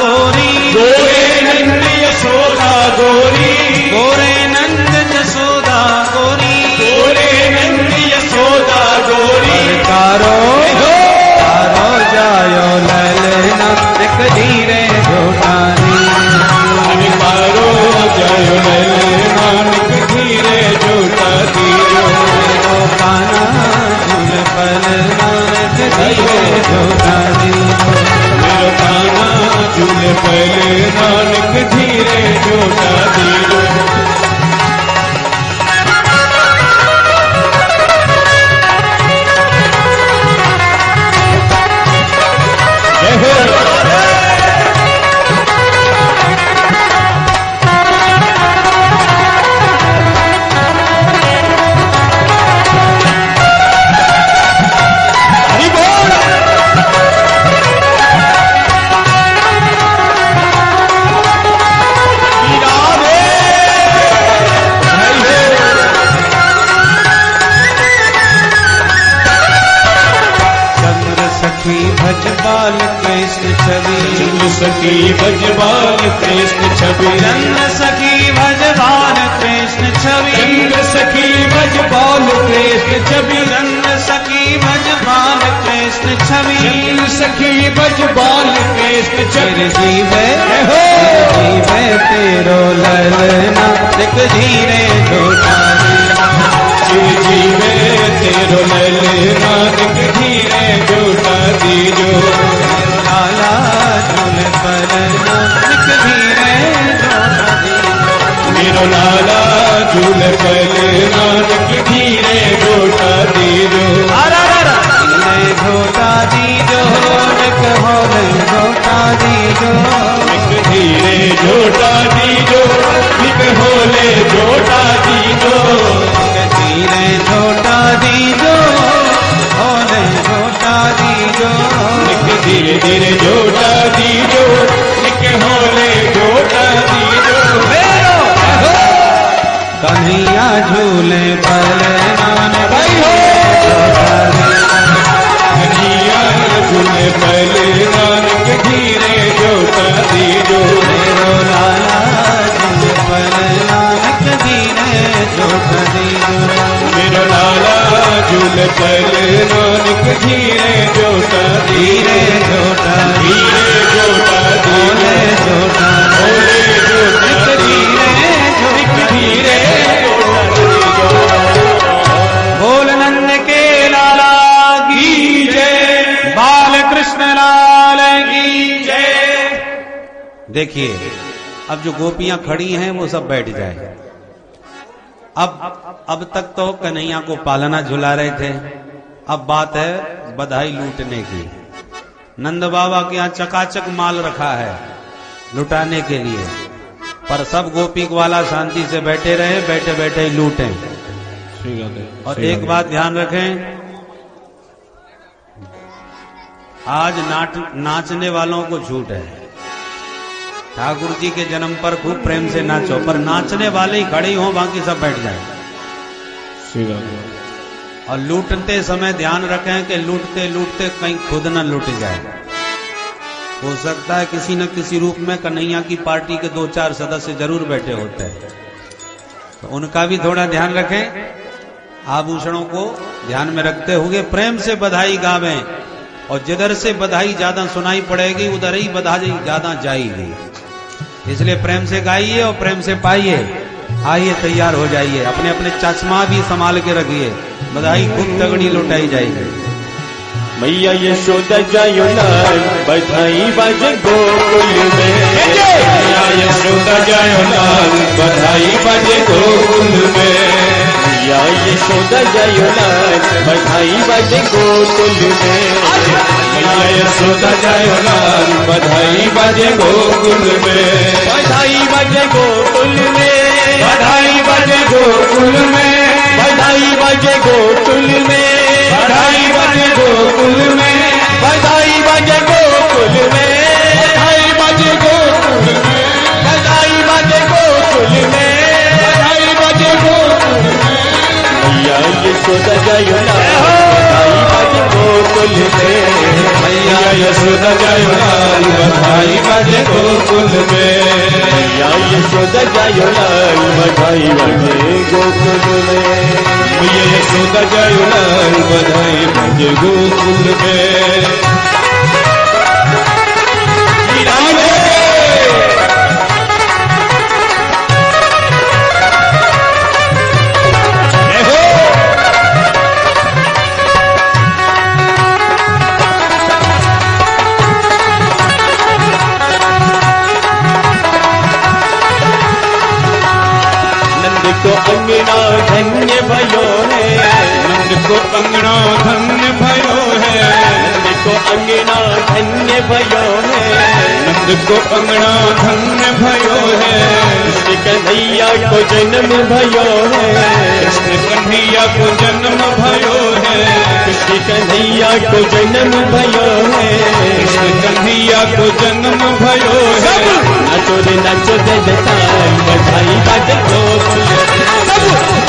गोरी, गोरे नंद यशोदा गोरी, गोरे नंद जसोदा गोरी, गोरे नंद यशोदा गोरी। तारो तारो जायो ललना एक धीरे झोटानी, अरे पारो जायो नानक धीरे झूठा धीरो। काना झूल पल नानक धीरे झोटानी, मेरो काना झूल पल नानक धीरे झूठा धीरो। भज बाल कृष्ण छवि, चंद्र सखी भज बाल कृष्ण छवि, चंद्र सखी भज बाल कृष्ण छवि, चंद्र सखी भज बाल कृष्ण छवि, चंद्र सखी भज बाल कृष्ण छवि, चंद्र सखी भज बाल कृष्ण छवि। जीवे तेरो ललना एक धीरे झोटानी, जीवे तेरो ललना एक धीरे झूठा धीरो। लाला झूल पर नानक धीरे झोटानी, मेरो लाला झूल पल नानक धीरे झूठा धीरो। धीरे झोटा दीजो एक होले झोटा दीजो, एक धीरे झूठा धीरो, एक होले झूठा धीरो। धीरे झोटा दीजो होले झोटा दीजो, एक धीरे धीरे झूठा धीरो, एक होले झूठा धीरो। कन्हैया झूले पर नानक कन्हैया झूले पल नानक धीरे झूठा धीरो। मेरो लाला झूले पर नानक धीरे झोटा दीजो, मेरो लाला झूल पल नानक धीरे झूठा धीरे झोटा धीरे झूठा होले झोटा होले झूठा धीरे झोटा धीरे बोल नंद के लाला की जय, बाल कृष्ण लाल की जय। देखिए अब जो गोपियां खड़ी हैं वो सब बैठ जाए। अब तक तो कन्हैया को पालना झुला रहे थे, अब बात है बधाई लूटने की। नंद बाबा के यहाँ चकाचक माल रखा है लुटाने के लिए, पर सब गोपी ग्वाला शांति से बैठे रहे, बैठे बैठे ही लूटें। और एक बात ध्यान रखें, आज नाचने वालों को छूट है। ठाकुर जी के जन्म पर खूब प्रेम से नाचो, पर नाचने वाले ही खड़े हों, बाकी सब बैठ जाएं। और लूटते समय ध्यान रखें कि लूटते लूटते कहीं खुद न लूट जाए। हो सकता है किसी न किसी रूप में कन्हैया की पार्टी के 2-4 सदस्य जरूर बैठे होते हैं, तो उनका भी थोड़ा ध्यान रखें। आभूषणों को ध्यान में रखते हुए प्रेम से बधाई गावें, और जिधर से बधाई ज्यादा सुनाई पड़ेगी उधर ही बधाई ज्यादा जाएगी। इसलिए प्रेम से गाइए और प्रेम से पाइए। आइए तैयार हो जाइए, अपने अपने चश्मा भी संभाल के रखिए, बधाई खूब तगड़ी लुटाई जाएगी। मैया यशोदा जायो लाल बधाई बाजे गोकुल में। मैया यशोदा जायो लाल बधाई बाजे गोकुल में। मैया यशोदा जायो लाल बधाई बाजे गोकुल में। मैया यशोदा जायो लाल बधाई बाजे गोकुल में। बधाई बाजे गोकुल में, बधाई बाजे गोकुल में, बधाई बाजे गोकुल में, बधाई बाजे गोकुल में, बधाई बाजे गोकुल में, बधाई बाजे गोकुल में, बधाई बाजे गोकुल में, बधाई बाजे गोकुल में। मैया यशोदा जायो लाल बधाई बाजे गोकुल में। मैया यशोदा जायो लाल बधाई बाजे गोकुल में। मैया यशोदा जायो लाल बधाई बाजे गोकुल में। मैया यशोदा जायो लाल बधाई बाजे गोकुल में। को अंगना धन्य भयो है, नंद को अंगना धन्य भयो है। नंद को अंगना धन्य भयो है, नंद को अंगना धन्य भयो है। कृष्ण कन्हैया को जन्म भयो है, कृष्ण कन्हैया को जन्म भयो है। कृष्ण कन्हैया को जन्म भयो है, कृष्ण कन्हैया को जन्म भयो है। नाचो रे नाचो दे ताल बधाई बाजे गोकुल में।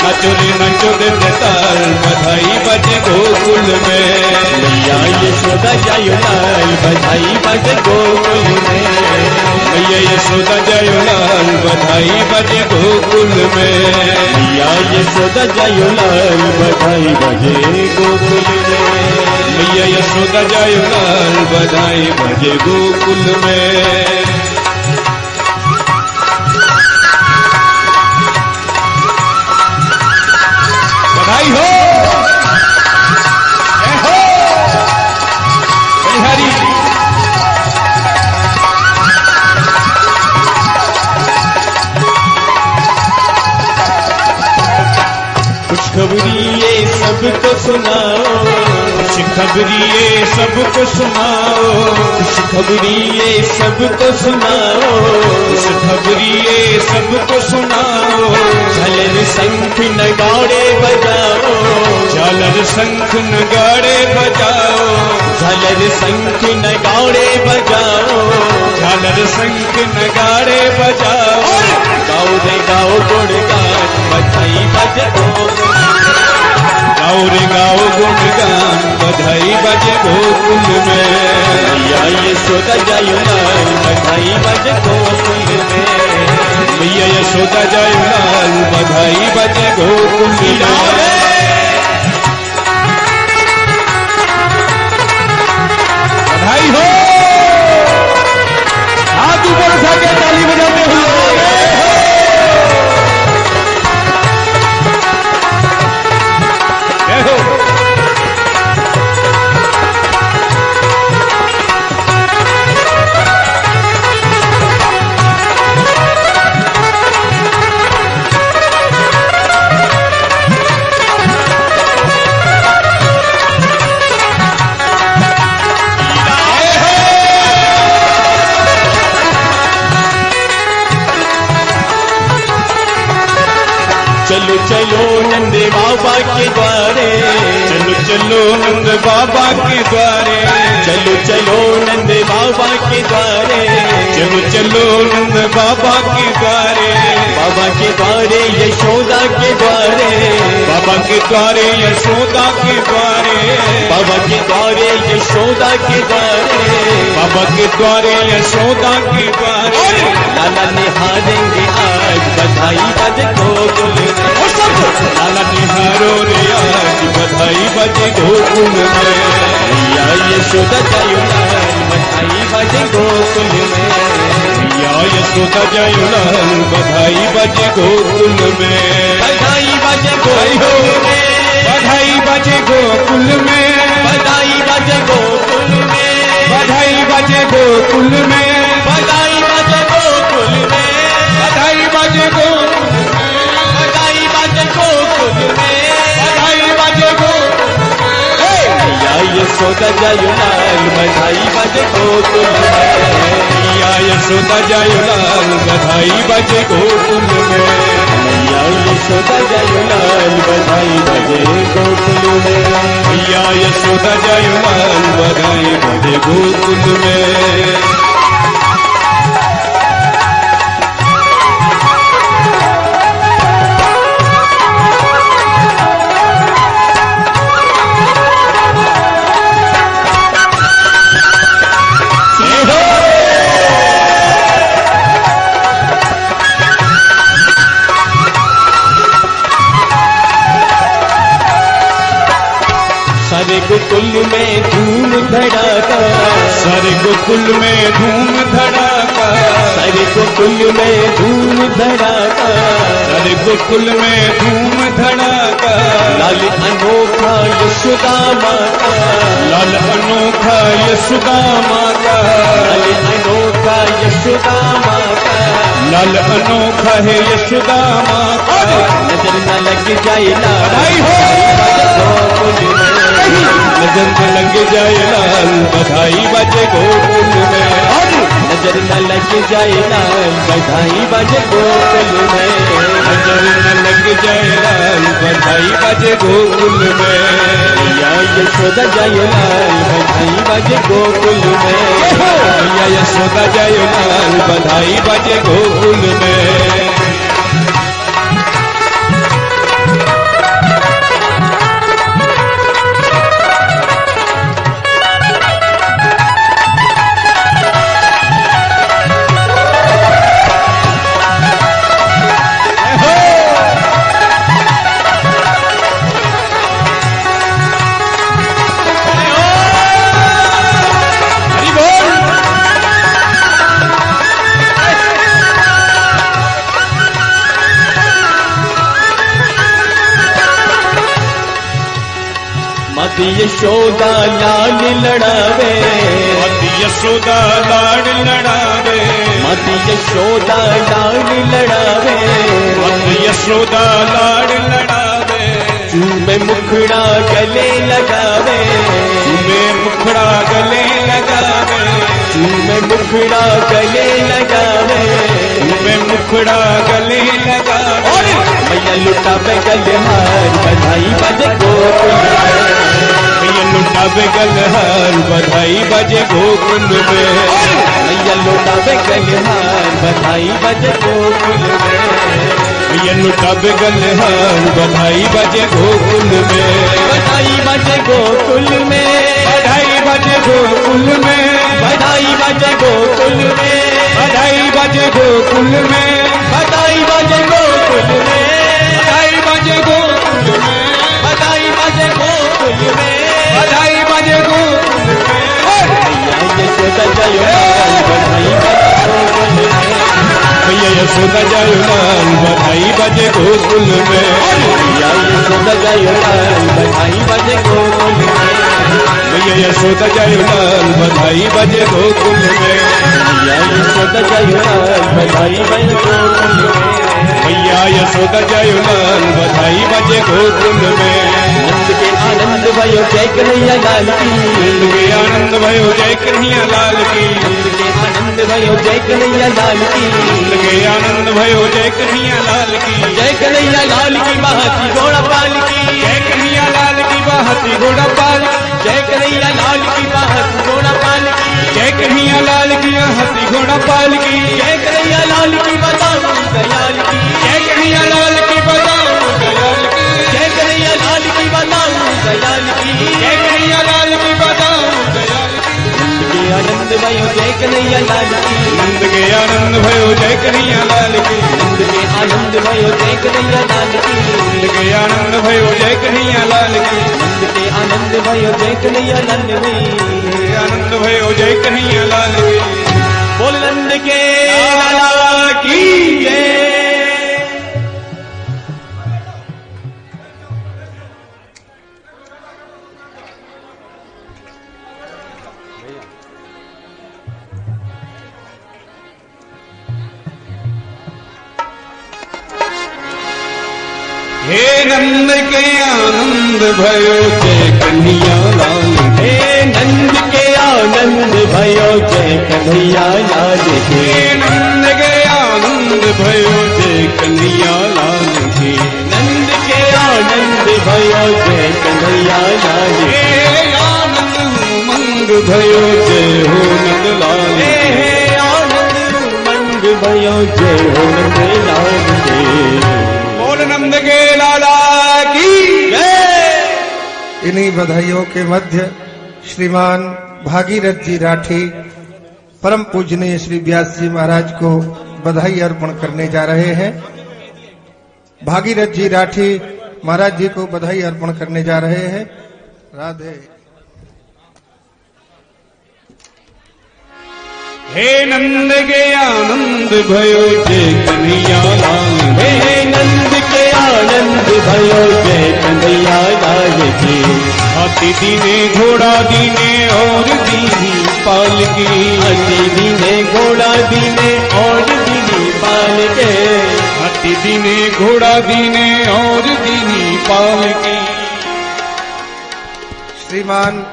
नाचो रे नाचो दे ताल बधाई बाजे गोकुल में। मैया यशोदा जायो लाल बधाई बाजे गोकुल में। मैया यशोदा जायो लाल बधाई बाजे गोकुल में। मैया यशोदा जायो लाल बधाई बाजे गोकुल में। मैया यशोदा जायो लाल बधाई बाजे गोकुल में। बधाई हो, हरी खुशखबरी ये सबको सुनाओ, खुशखबरी ये सबको सुनाओ। खुशखबरी ये सबको सुनाओ, खुशखबरी ये सबको सुनाओ। झालर शंख नगाड़े बजाओ, झालर शंख नगाड़े बजाओ। झालर शंख नगाड़े बजाओ, झालर शंख नगाड़े बजाओ। गाओ रे गाओ गुणगान बधाई बाजे गोकुल। गाओ रे गाओ गुणगान बधाई बाजे गोकुल में। मैया यशोदा जायो लाल बधाई बाजे गोकुल में। मैया यशोदा जायो लाल बधाई बाजे गोकुल में। बधाई हो, हाथ ऊपर उठा के ताली बजाते हुए। चलो चलो नंद बाबा के द्वारे, चलो चलो नंद बाबा के द्वारे। चलो चलो नंद बाबा के द्वारे, चलो चलो नंद बाबा के द्वारे। बाबा के द्वारे यशोदा के द्वारे, बाबा के द्वारे यशोदा के द्वारे। बाबा के द्वारे यशोदा के द्वारे, बाबा के द्वारे यशोदा के द्वारे। लाला निहारेंगे आज बधाई बाजे गोकुल में। लाला निहारो रे आज बधाई बाजे गोकुल में। मैया यशोदा जायो लाल बधाई बाजे गोकुल में। मैया यशोदा जायो लाल बधाई बाजे गोकुल में। बधाई बाजे गोकुल में, बधाई बाजे गोकुल में। बधाई बाजे गोकुल में, बधाई बाजे गोकुल में। बधाई बाजे गोकुल में, बधाई बाजे गोकुल में। बधाई बाजे गोकुल में, बधाई बाजे गोकुल में। मैया यशोदा जायो लाल बधाई बाजे गोकुल में। मैया यशोदा जायो लाल बधाई बाजे गोकुल में। मैया यशोदा जायो लाल बधाई बाजे गोकुल में। मैया यशोदा जायो लाल बधाई बाजे गोकुल में। गोकुल में धूम धड़ाका, सारे गोकुल में धूम धड़ाका, सारे गोकुल में धूम धड़ाका, सारे गोकुल में धूम धड़ाका। लाल अनोखा यशोदा माता, लाल अनोखा यशोदा माता, लाल अनोखा यशोदा माता, लाल अनोखा है यशोदा माता। नजर न लग जाए लाल, बधाई हो, नजर न लग जाए लाल, बधाई बजे गोकुल में, नजर न लग जाए लाल, बधाई बजे गोकुल में, नजर न लग जाए लाल, बधाई बजे गोकुल में। मैया यशोदा जय लाल, बधाई बजे गोकुल में, मैया यशोदा जय लाल, बधाई बजे गोकुल में। मत यशोदा लाल लड़ावे, मत यशोदा लाड लड़ावे, मत यशोदा लाल लड़ावे, मत यशोदा लाड लड़ावे। चूमे मुखड़ा गले लगावे, चूमे मुखड़ा गले लगावे, चूमे मुखड़ा गले लगावे, चूमे मुखड़ा गले लगावे। मैया लुटावे गलहार, बधाई बजे गोकुल में, मैया लुटावे गलहार, बधाई बजे गोकुल में, मैया लुटावे गलहार, बधाई बजे गोकुल में, मैया लुटावे गलहार, बधाई बजे गोकुल में, बधाई बजे गोकुल में, बधाई बजे गोकुल में, बधाई बजे गोकुल में, बधाई बजे गोकुल में, बधाई बजे गोकुल में, बधाई बजे गोकुल में, बधाई बजे गोकुल में, बधाई बजे गोकुल में। मैया यशोदा जय लाल, बधाई बजे गोकुल में, मैया यशोदा जय लाल, बधाई बजे गोकुल में, मैया यशोदा जय लाल, बधाई बजे गोकुल में, मैया यशोदा जय लाल, बधाई बजे गोकुल में, मैया यशोदा जय लाल, बधाई बजे गोकुल में, मैया यशोदा जय लाल, बधाई बजे गोकुल में। नंद के आनंद भयो जय कन्हैया लाल की, नंद के आनंद भयो जय कन्हैया लाल की, नंद के आनंद भयो जय कन्हैया लाल की, नंद के आनंद भयो जय कन्हैया लाल की, जय कन्हैया लाल की महाती घोड़ा पाल की, जय कन्हैया लाल की बहाती घोड़ा पाल, जय कन्हैया लाल की महाती घोड़ा पाल की, जय कन्हैया लाल की हाथी घोड़ा पाल की, जय कन्हैया लाल की बताऊं दयाल की, जय कन्हैया लाल की बताओ दयाल की, जय कन्हैया लाल की बताऊं दयाल की, जय कन्हैया लाल की बताओ दयाल की। नंद के आनंद भयो जय कन्हैया लाल की, नंद के आनंद भयो जय कन्हैया लाल की, नंद के आनंद भयो जय कन्हैया लाल की, नंद के आनंद भयो जय कन्हैया लाल की, नंद के आनंद भयो जय कन्हैया लाल की, आनंद भयो जय कन्हैया लाल की। बोल नंद के लाला की जय। हे नंद के आनंद भयो जय कन्हैया लाल की, हे नंद के आनंद भयो जय कन्हैया लाल की, हे नंद के आनंद भयो जय कन्हैया लाल की, नंद के आनंद भयो जय कन्हैया लाल की, हे आनंद उमंग भयो जय हो नंद लाल की। हे आनंद उमंग भयो जय हो नंद लाल की। बोल नंद के लाला की जय। इन्हीं बधाइयों के मध्य श्रीमान भागीरथ जी राठी परम पूजनीय श्री व्यास जी महाराज को बधाई अर्पण करने जा रहे हैं। भागीरथ जी राठी महाराज जी को बधाई अर्पण करने जा रहे हैं। राधे हे नंद के आनंद भयो जय कन्हैया लाल हे नंद के आनंद भयो जय कन्हैया लाल की। हाथी दीने घोड़ा दीने और दीनी पालकी, हाथी दीने घोड़ा दीने और दीनी पालके, हाथी दीने घोड़ा दीने और दीनी पालकी। श्रीमान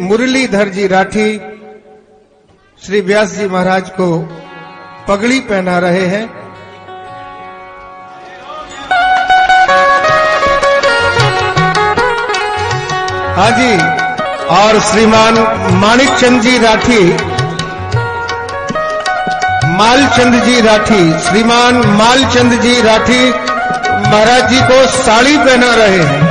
मुरलीधर जी राठी श्री व्यास जी महाराज को पगड़ी पहना रहे हैं। हाँ जी, और श्रीमान माणिक चंद जी राठी, मालचंद जी राठी, श्रीमान मालचंद जी राठी महाराज जी को साड़ी पहना रहे हैं।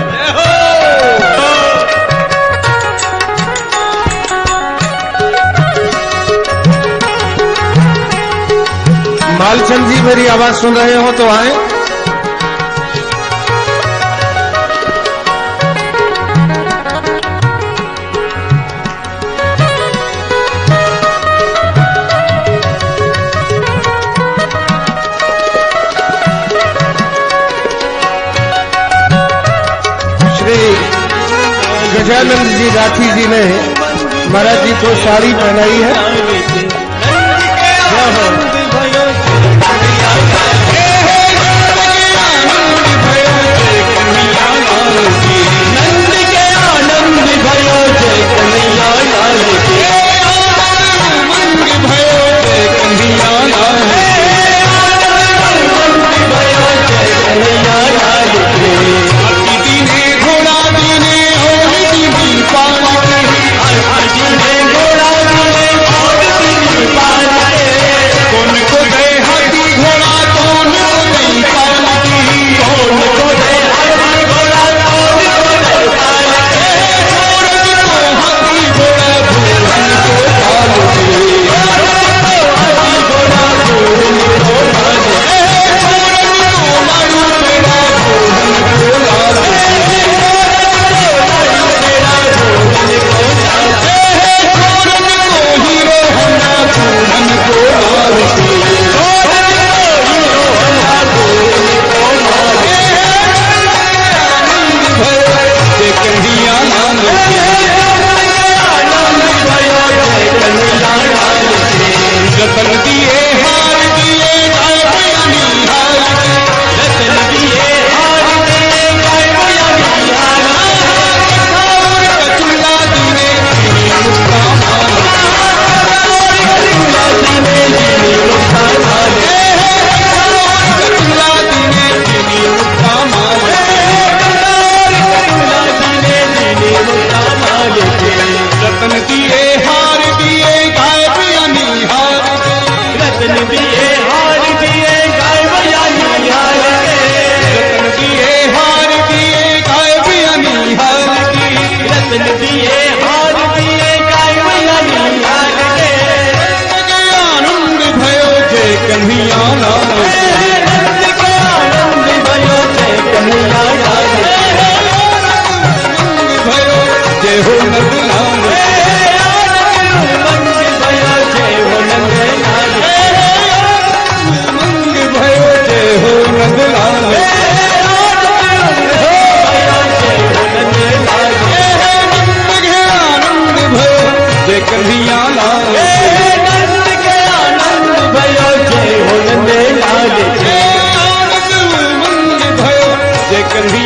मालचंद जी मेरी आवाज सुन रहे हो तो आए। श्री गजानंद जी राठी जी ने महाराज जी को साड़ी पहनाई है। कन्हैया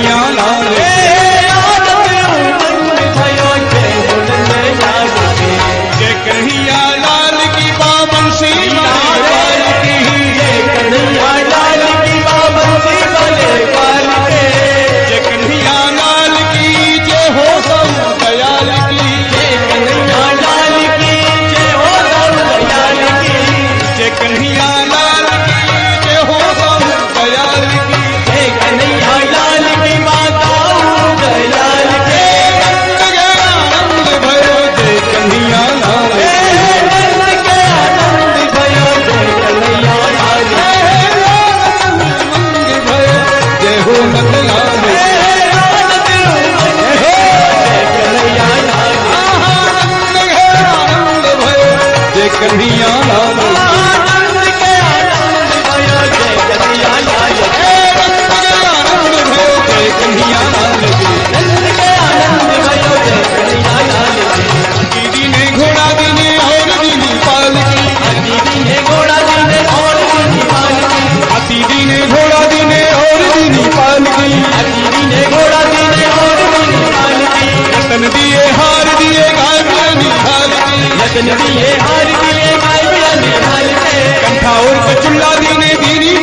गजन दिए हार दिए माय बिया निहाल के कंठा और कचुल्ला दीने दीनी